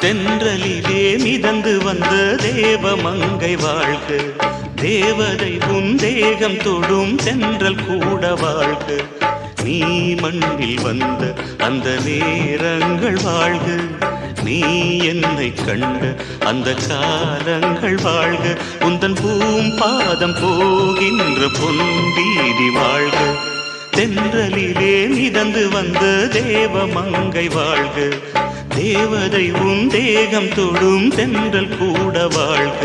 தென்றலிலே மிதந்து வந்த தேவமங்கை வாழ்க, தேவதை உன் தேகம் தொடும் தென்றல் கூட வாழ்க. நீ மண்ணில் வந்த அந்த நேரங்கள் வாழ்க, நீ என்னை கண்ட அந்த காலங்கள் வாழ்க. உந்தன் பூம்பாதம் போகின்ற பொன்வீதி வாழ்க. தென்றலிலே மிதந்து வந்த தேவமங்கை வாழ்க, தேவதை உன் தேகம் தொடும் தென்றல் கூட வாழ்க.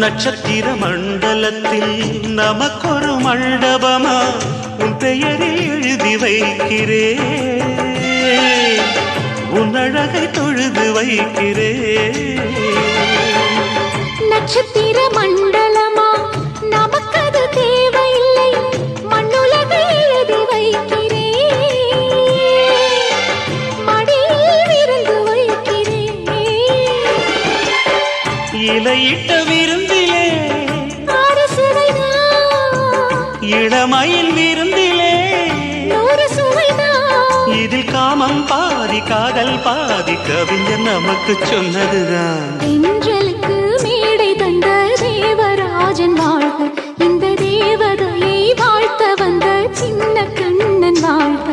நட்சத்திர மண்டலத்தில் நமக்கொரு மண்டபமா உன் பெயரில் எழுதி வைக்கிறே, உன் அழகை தொழுது வைக்கிறே. நட்சத்திர மண்டலமா நமக்கது தேவையில்லை, மண்ணுலகை எழுதி வைக்கிறே, மடியில் விருந்து வைக்கிறே. இலையிட்ட விருந்திலே இளமயில் விருந்திலே இதில் காமம் பாதி காதல் பாதி கவிஞர் நமக்கு சொன்னதுதான். தென்றலுக்கு மேடை தந்த தேவராஜன் வாழ்க, இந்த தேவதையை வாழ்த்த வந்த சின்ன கண்ணன் வாழ்க.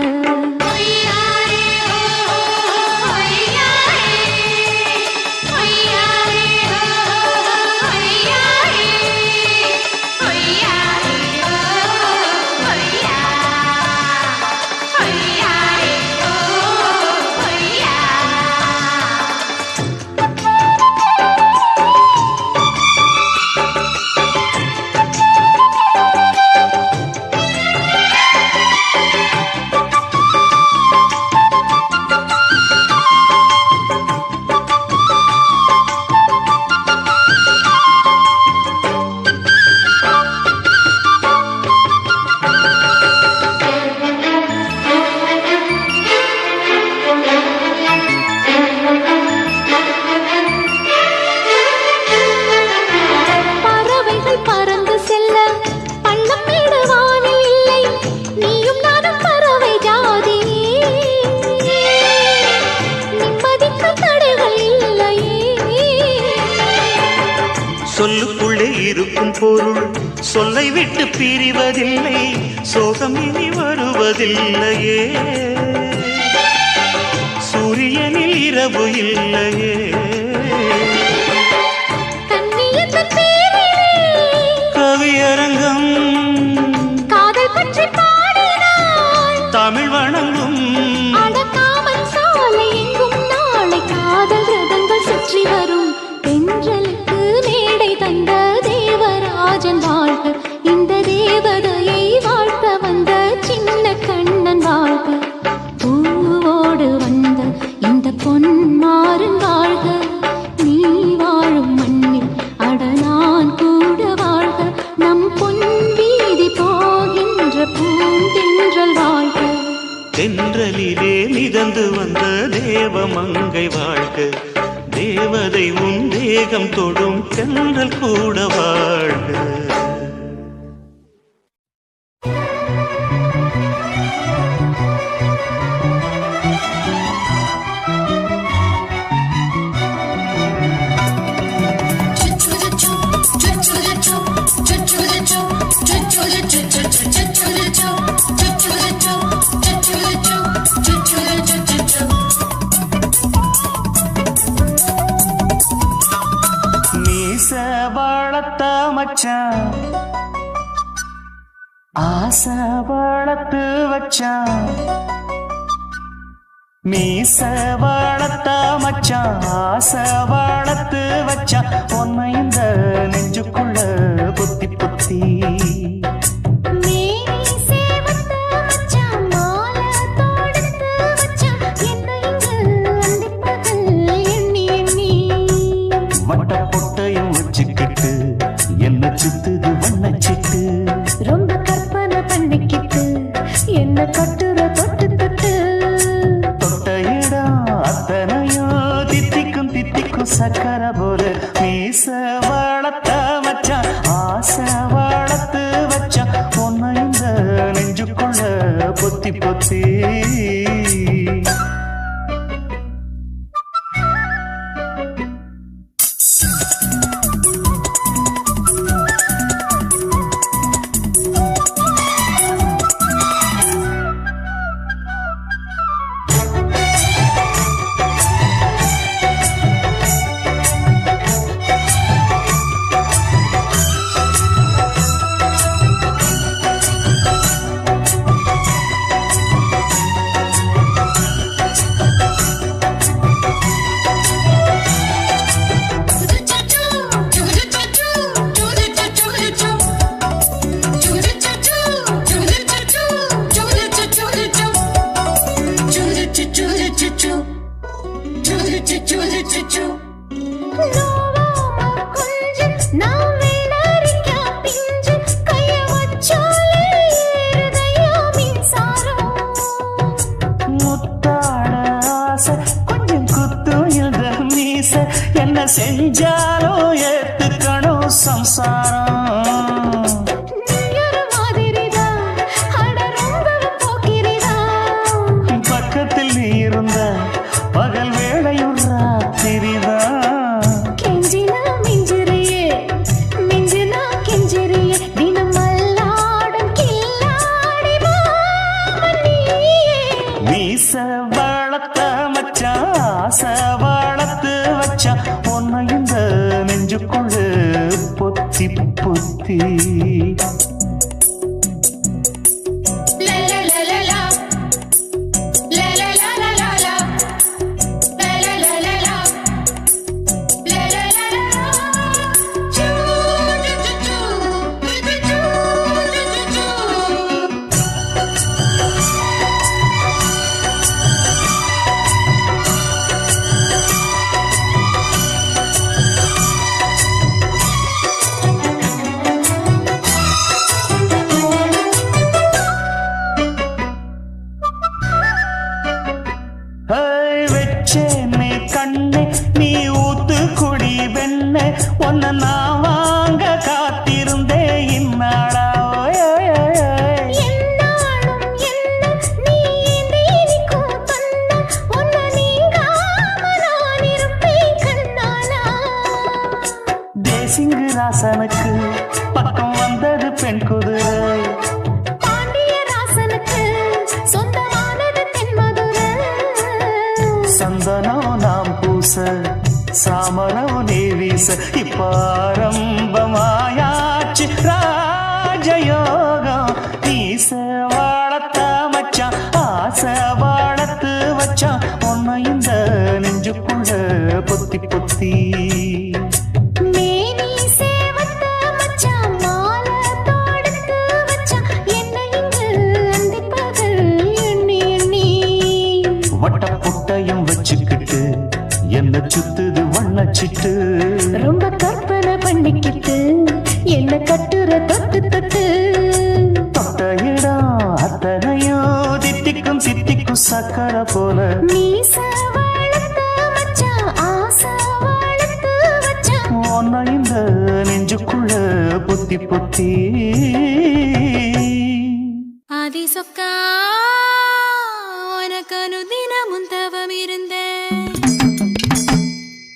சொல்லுக்குள்ளே இருக்கும் பொருள் சொல்லை விட்டு பிரிவதில்லை, சோகம் இனி வருவதில்லையே. சூரியனில் இரவு இல்லையே. கவியரங்கம் காதல் பற்றி பாடினாள், தமிழ் வணங்கும் அடக்காமல் சாலை எங்கும் நாளை காதல் ரதங்கள் சுற்றி வரும். தென்றலுக்கு மேடை தந்த தேவராஜன் வாழ்க, இந்த தேவதையை வாழ்த்த வந்த சின்ன கண்ணன் வாழ்க. பூவோடு வந்த இந்த பொன்மாறன் வாழ்க, நீ வாழும் மண்ணில் அடனான் கூட வாழ்க. நம் பொன் வீதி போகின்ற பூந்தென்றல் வாழ்க. தென்றலிலே மிதந்து வந்த தேவமங்கை வாழ்க, தேவதை உன் தேகம் தொடும் தென்றல் கூட வாழ்க. மச்சான் ஆசை வளர்த்து வச்சான் மீச வளர்த்த மச்சான் ஆசை வளர்த்து வச்சான் உன்னை இந்த நெஞ்சுக்குள்ள புத்தி புத்தி வட்ட பொட்டையும் வச்சுக்கிட்டு என்ன சுத்துது வண்ணச்சிட்டு ரொம்ப கற்பனை பண்ணிக்கிட்டு என்ன கட்டுற தொட்டு தொட்டு தொட்ட இடம் அத்தனையும் தித்திக்கும் தித்திக்கும் சக்கரை போல மீச வளர்த்த மச்சான் ஆசை வளர்த்து வச்சான் உன்னை இந்த நெஞ்சுக்குள்ள பொத்தி பொத்தி கொஞ்சம் குத்தும் இந்த மீச என்ன செஞ்சாலும் ஏத்துக்கணும் சம்சாரம் பக்கத்தில் நீ இருந்த பகல் வேளையும் ராத்திரிதான் கெஞ்சினா மிஞ்சிறியே மிஞ்சினா கெஞ்சிறியே தினமல்லாடும் கில்லாடி மாமணியே மீச வளர்த்த மச்சான் ஆசை வளர்த்து வச்சான் உன்னை இந்த நெஞ்சுக்குள்ள பொத்தி பொத்தி வச்சேனே கண்ணே நீ ஊத்து குடி வெண்ணே உன்னை நான் வாங்க காத்திருந்தே இந்நாளா தேசிங்கு ராசனுக்கு பக்கம் வந்தது பெண் குதிரை சந்தனம் நாம் பூச சாமரம் நீ வீச இப்பாரம்பமாயாச்சு ராஜயோகம் நீச வளர்த்த மச்சான் ஆசை வளர்த்து வச்சான் உன்னை இந்த நெஞ்சுக்குள்ள பொத்தி பொத்தி வட்ட புட்டையும் வச்சுக்கிட்டு என்ன சுத்துது வண்ணச்சிட்டு ரொம்ப கற்பனை பண்ணிக்கிட்டு என்ன கட்டுற தொட்டு தொட்டு தொட்ட இடம் அத்தனையும் தித்திக்கும் சித்திக்கும் சக்கரை போல மீச வளர்த்த மச்சான் ஆசை வளர்த்து வச்சான் உன்னை இந்த நெஞ்சுக்குள்ள பொத்தி பொத்தி ஆதி சொக்கா உனக்கு அனுதினமும் தவம் இருந்தேன்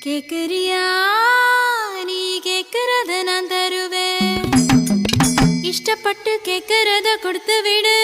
கேக்குறியா நீ கேக்குறத நான் தருவேன் இஷ்டப்பட்டு கேக்குறத கொடுத்து விடு